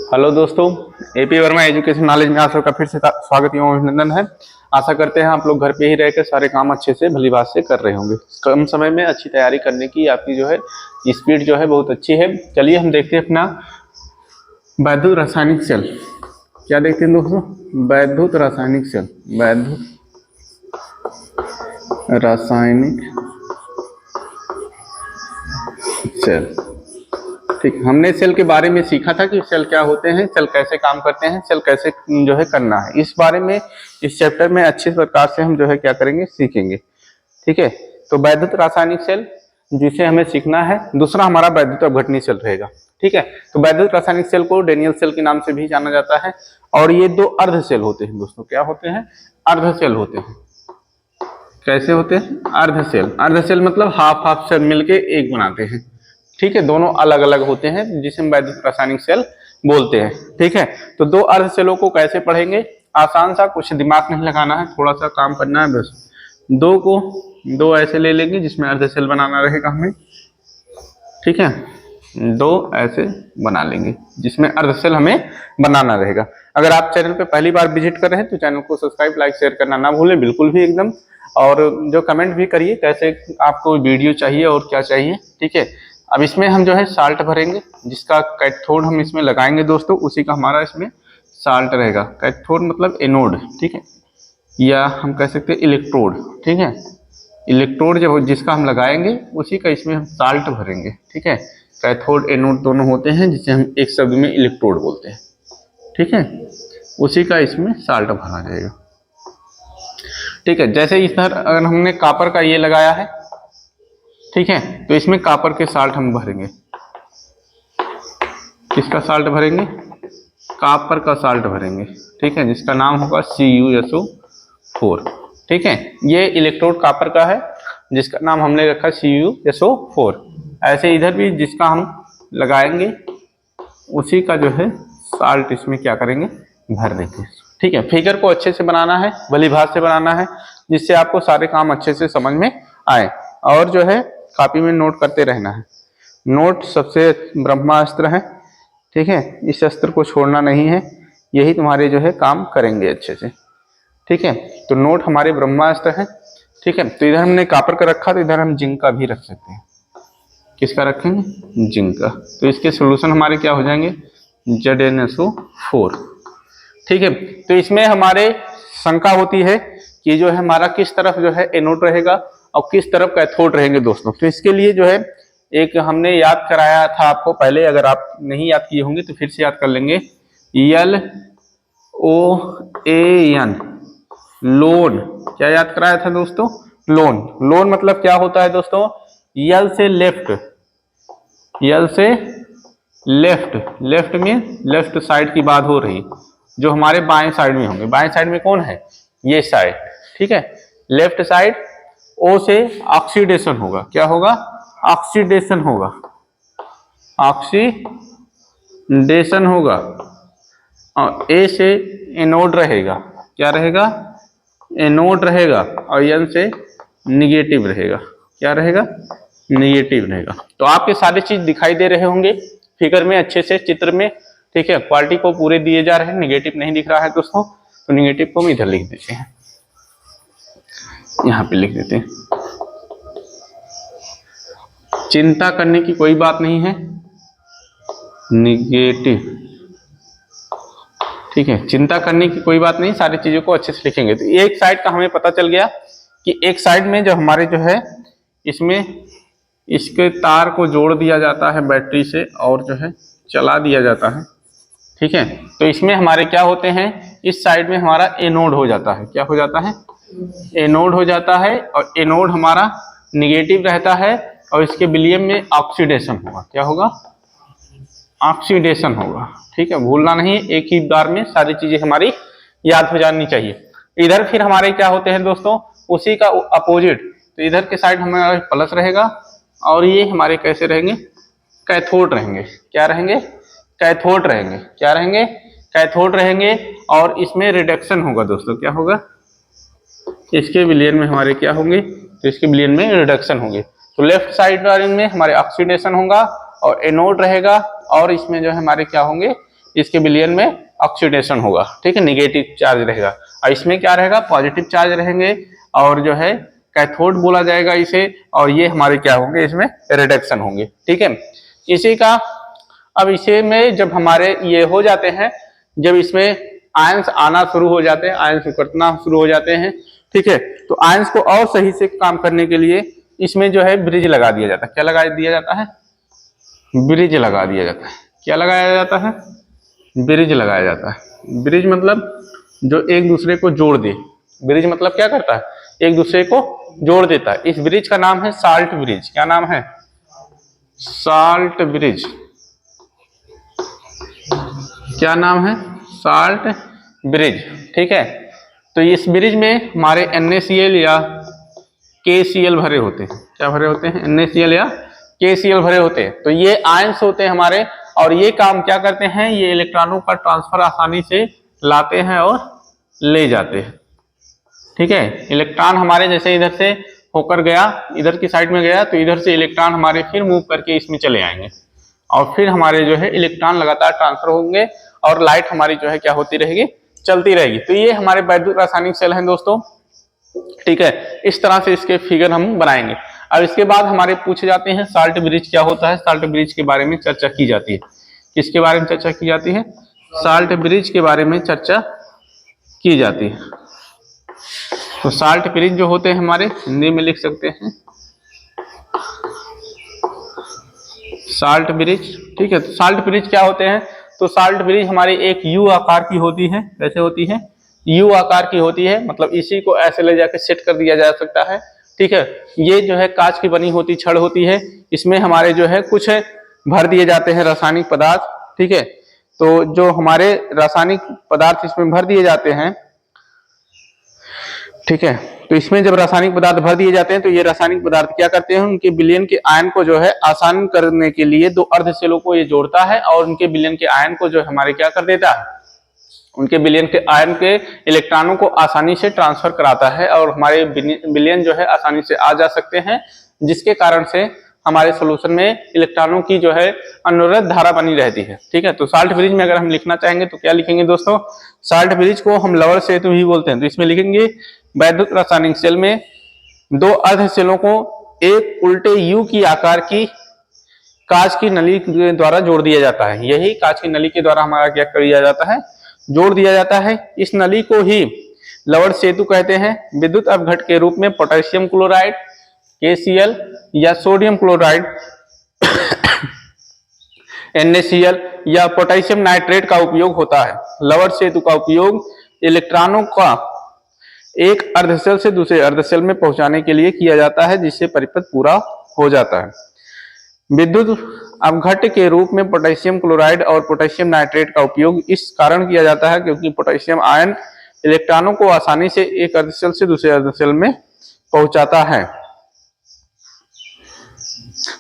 Hello दोस्तों, AP Verma education knowledge में आप सबका फिर से स्वागत एवं अभिनंदन है। आशा करते हैं आप लोग घर पे ही रहकर सारे काम अच्छे से भलीभांति से कर रहे होंगे। कम समय में अच्छी तैयारी करने की आपकी जो है स्पीड जो है बहुत अच्छी है। चलिए हम देखते हैं अपना वैद्युत रासायनिक सेल। क्या देखते हैं दोस्तों? वैद्युत रासायनिक सेल। वैद्युत रासायनिक सेल। ठीक, हमने सेल के बारे में सीखा था कि सेल क्या होते हैं, सेल कैसे काम करते हैं, सेल कैसे जो है करना है। इस बारे में इस चैप्टर में अच्छे प्रकार से हम जो है क्या करेंगे, सीखेंगे। ठीक है, तो वैद्युत रासायनिक सेल जिसे हमें सीखना है। दूसरा हमारा वैद्युत अपघटनी सेल रहेगा। ठीक है, तो वैद्युत रासायनिक सेल को डेनियल सेल के नाम से भी जाना जाता है। और ये दो अर्ध सेल होते हैं दोस्तों। क्या होते हैं? अर्ध सेल होते हैं। कैसे होते हैं? अर्ध सेल। अर्ध सेल मतलब हाफ हाफ सेल मिलके एक बनाते हैं। ठीक है, दोनों अलग अलग होते हैं जिसे हम वैद्युत रासायनिक सेल बोलते हैं। ठीक है, तो दो अर्ध सेलों को कैसे पढ़ेंगे? आसान सा, कुछ दिमाग नहीं लगाना है, थोड़ा सा काम करना है बस। दो ऐसे ले लेंगे जिसमें अर्ध सेल बनाना रहेगा हमें। ठीक है, दो ऐसे बना लेंगे जिसमें अर्ध सेल हमें बनाना रहेगा। अगर आप चैनल पे पहली बार विजिट कर रहे हैं तो चैनल को सब्सक्राइब, लाइक, शेयर करना ना भूलें, बिल्कुल भी एकदम। और जो कमेंट भी करिए कैसे आपको वीडियो चाहिए और क्या चाहिए। ठीक है, अब इसमें हम जो है साल्ट भरेंगे, जिसका कैथोड हम इसमें लगाएंगे दोस्तों, उसी का हमारा इसमें साल्ट रहेगा। कैथोड मतलब एनोड। ठीक है, या हम कह सकते हैं इलेक्ट्रोड। ठीक है, इलेक्ट्रोड जब जिसका हम लगाएंगे उसी का इसमें हम साल्ट भरेंगे। ठीक है, कैथोड एनोड दोनों होते हैं जिसे हम एक शब्द में इलेक्ट्रोड बोलते हैं। ठीक है, उसी का इसमें साल्ट भरा जाएगा। ठीक है, जैसे इस तरह अगर हमने कॉपर का ये लगाया है, ठीक है, तो इसमें कॉपर के साल्ट हम भरेंगे। किसका साल्ट भरेंगे? कॉपर का साल्ट भरेंगे। ठीक है, जिसका नाम होगा CuSO4। ठीक है, ये इलेक्ट्रोड कॉपर का है जिसका नाम हमने रखा CuSO4। ऐसे इधर भी जिसका हम लगाएंगे उसी का जो है साल्ट इसमें क्या करेंगे, भर देंगे। ठीक है, फिगर को अच्छे से बनाना है, भलीभांति से बनाना है, जिससे आपको सारे काम अच्छे से समझ में आए। और जो है कॉपी में नोट करते रहना है। नोट सबसे ब्रह्मास्त्र है। ठीक है, इस अस्त्र को छोड़ना नहीं है, यही तुम्हारे जो है काम करेंगे अच्छे से। ठीक है, तो नोट हमारे ब्रह्मास्त्र है। ठीक है, तो इधर हमने कॉपर का रखा, तो इधर हम जिंक का भी रख सकते हैं। किसका रखेंगे? जिंक का। तो इसके सोल्यूशन हमारे क्या हो जाएंगे? ZnSO4। ठीक है, तो इसमें हमारे शंका होती है कि जो है हमारा किस तरफ जो है एनोड रहेगा और किस तरफ कैथोड रहेंगे दोस्तों। तो इसके लिए जो है एक हमने याद कराया था आपको पहले, अगर आप नहीं याद किए होंगे तो फिर से याद कर लेंगे। LOAN, loan. क्या याद कराया था दोस्तों? लोन। लोन मतलब क्या होता है दोस्तों? यल से लेफ्ट। यल से लेफ्ट। लेफ्ट में लेफ्ट साइड की बात हो रही, जो हमारे बाएं साइड में होंगे। बाएं साइड में कौन है? ये साइड। ठीक है, लेफ्ट साइड। ओ से ऑक्सीडेशन होगा। क्या होगा? ऑक्सीडेशन होगा। ऑक्सीडेशन होगा। और ए से एनोड रहेगा। क्या रहेगा? एनोड रहेगा। और एन से निगेटिव रहेगा। क्या रहेगा? निगेटिव रहेगा। तो आपके सारे चीज दिखाई दे रहे होंगे फिगर में अच्छे से, चित्र में। ठीक है, क्वालिटी को पूरे दिए जा रहे हैं, निगेटिव नहीं दिख रहा है दोस्तों, तो निगेटिव को हम इधर लिख देते हैं, यहाँ पे लिख देते हैं। चिंता करने की कोई बात नहीं है, निगेटिव। ठीक है, चिंता करने की कोई बात नहीं, सारी चीजों को अच्छे से लिखेंगे। तो एक साइड का हमें पता चल गया कि एक साइड में जो हमारे जो है इसमें इसके तार को जोड़ दिया जाता है बैटरी से और जो है चला दिया जाता है। ठीक है, तो इसमें हमारे क्या होते हैं, इस साइड में हमारा एनोड हो जाता है। क्या हो जाता है? एनोड हो जाता है। और एनोड हमारा निगेटिव रहता है और इसके विलयन में ऑक्सीडेशन होगा। क्या होगा? ऑक्सीडेशन होगा। ठीक है, भूलना नहीं, एक ही बार में सारी चीजें हमारी याद हो जानी चाहिए। इधर फिर हमारे क्या होते हैं दोस्तों, उसी का अपोजिट। तो इधर के साइड हमारा प्लस रहेगा और ये हमारे कैसे रहेंगे? कैथोड रहेंगे। क्या रहेंगे? कैथोड रहेंगे। क्या रहेंगे? कैथोड रहेंगे। और इसमें रिडक्शन होगा दोस्तों। क्या होगा? इसके विलयन में हमारे क्या होंगे? तो इसके विलयन में रिडक्शन होंगे। तो लेफ्ट साइड वाले में हमारे ऑक्सीडेशन होगा और एनोड रहेगा और इसमें जो है हमारे क्या होंगे, इसके विलयन में ऑक्सीडेशन होगा, ठीक है, निगेटिव चार्ज रहेगा, और इसमें क्या रहेगा, पॉजिटिव चार्ज रहेंगे, और जो है कैथोड बोला जाएगा इसे, और ये हमारे क्या होंगे, इसमें रिडक्शन होंगे, ठीक है। इसी का अब इसे में जब हमारे ये हो जाते हैं, जब इसमें आयंस आना शुरू हो जाते हैं, आयंस उकड़ना शुरू हो जाते हैं, ठीक है, तो आयंस को और सही से काम करने के लिए इसमें जो है ब्रिज लगा दिया जाता है। क्या लगा दिया जाता है, ब्रिज लगा दिया जाता है। क्या लगाया जाता है, ब्रिज लगाया जाता है। ब्रिज मतलब जो एक दूसरे को जोड़ दे, ब्रिज मतलब क्या करता है, एक दूसरे को जोड़ देता है। इस ब्रिज का नाम है साल्ट ब्रिज। क्या नाम है, साल्ट ब्रिज। क्या नाम है, साल्ट ब्रिज, ठीक है। तो इस ब्रिज में हमारे NaCl या KCl भरे होते हैं। क्या भरे होते हैं, NaCl या KCl भरे होते हैं। तो ये आयंस होते हैं हमारे, और ये काम क्या करते हैं, ये इलेक्ट्रॉनों का ट्रांसफर आसानी से लाते हैं और ले जाते हैं, ठीक है। इलेक्ट्रॉन हमारे जैसे इधर से होकर गया, इधर की साइड में गया, तो इधर से इलेक्ट्रॉन हमारे फिर मूव करके इसमें चले आएंगे, और फिर हमारे जो है इलेक्ट्रॉन लगातार ट्रांसफर होंगे, और लाइट हमारी जो है क्या होती रहेगी, चलती रहेगी। तो ये हमारे वैद्युत रासायनिक सेल हैं दोस्तों, ठीक है। इस तरह से इसके फिगर हम बनाएंगे। अब इसके बाद हमारे पूछे जाते हैं साल्ट ब्रिज क्या होता है। साल्ट ब्रिज के बारे में चर्चा की जाती है। किसके बारे में चर्चा की जाती है, साल्ट ब्रिज के बारे में चर्चा की जाती है। तो साल्ट ब्रिज जो होते हैं हमारे, हिंदी में लिख सकते हैं साल्ट ब्रिज, ठीक है। तो साल्ट ब्रिज क्या होते हैं, तो साल्ट ब्रिज हमारी एक यू आकार की होती है। कैसे होती है, यू आकार की होती है, मतलब इसी को ऐसे ले जाकर सेट कर दिया जा सकता है, ठीक है। ये जो है कांच की बनी होती छड़ होती है, इसमें हमारे जो है कुछ भर दिए जाते हैं रासायनिक पदार्थ, ठीक है। तो जो हमारे रासायनिक पदार्थ इसमें भर दिए जाते हैं, ठीक है, तो इसमें जब रासायनिक पदार्थ भर दिए जाते हैं, तो ये रासायनिक पदार्थ क्या करते हैं, उनके विलयन के आयन को जो है आसान करने के लिए दो अर्धसेलों को ये जोड़ता है, और उनके विलयन के आयन को जो हमारे क्या कर देता है, उनके विलयन के आयन के इलेक्ट्रॉनों को आसानी से ट्रांसफर कराता है, और हमारे विलयन जो है आसानी से आ जा सकते हैं, जिसके कारण से हमारे सोल्यूशन में इलेक्ट्रॉनों की जो है अनुरत धारा बनी रहती है, ठीक है। तो साल्ट ब्रिज में अगर हम लिखना चाहेंगे तो क्या लिखेंगे दोस्तों, साल्ट ब्रिज को हम लवण सेतु भी बोलते हैं। तो इसमें लिखेंगे वैद्युत रासायनिक सेल में दो अर्धसेलों को एक उल्टे यू की आकार की कांच की नली के द्वारा जोड़ दिया जाता है। यही कांच की नली के द्वारा हमारा क्या कर दिया जाता है, जोड़ दिया जाता है। इस नली को ही लवण सेतु कहते हैं। विद्युत अपघट के रूप में पोटेशियम क्लोराइड KCl या सोडियम क्लोराइड NaCl या पोटेशियम नाइट्रेट का उपयोग होता है। लवण सेतु का उपयोग इलेक्ट्रॉनों का एक अर्धसेल से दूसरे अर्धसेल में पहुंचाने के लिए किया जाता है, जिससे परिपथ पूरा हो जाता है। विद्युत अपघट्ट के रूप में पोटेशियम क्लोराइड और पोटेशियम नाइट्रेट का उपयोग इस कारण किया जाता है क्योंकि पोटेशियम आयन इलेक्ट्रॉनों को आसानी से एक अर्धसेल से दूसरे अर्धसेल में पहुंचाता है।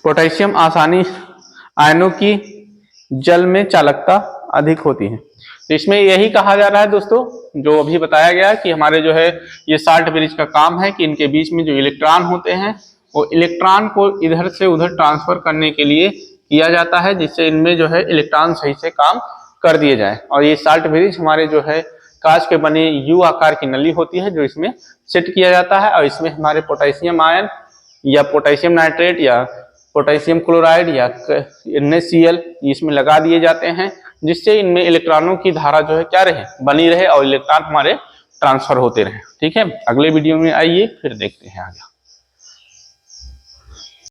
पोटेशियम आसानी आयनों की जल में चालकता अधिक होती है। तो इसमें यही कहा जा रहा है दोस्तों, जो अभी बताया गया कि हमारे जो है ये साल्ट ब्रिज का काम है कि इनके बीच में जो इलेक्ट्रॉन होते हैं वो इलेक्ट्रॉन को इधर से उधर ट्रांसफर करने के लिए किया जाता है, जिससे इनमें जो है इलेक्ट्रॉन सही से काम कर दिए जाए। और ये साल्ट ब्रिज हमारे जो है कांच के बने यू आकार की नली होती है, जो इसमें सेट किया जाता है, और इसमें हमारे पोटेशियम आयन या पोटेशियम नाइट्रेट या पोटेशियम क्लोराइड या NaCl इसमें लगा दिए जाते हैं, जिससे इनमें इलेक्ट्रॉनों की धारा जो है क्या रहे, बनी रहे, और इलेक्ट्रॉन हमारे ट्रांसफर होते रहे। ठीक है, अगले वीडियो में आइए फिर देखते हैं आगे।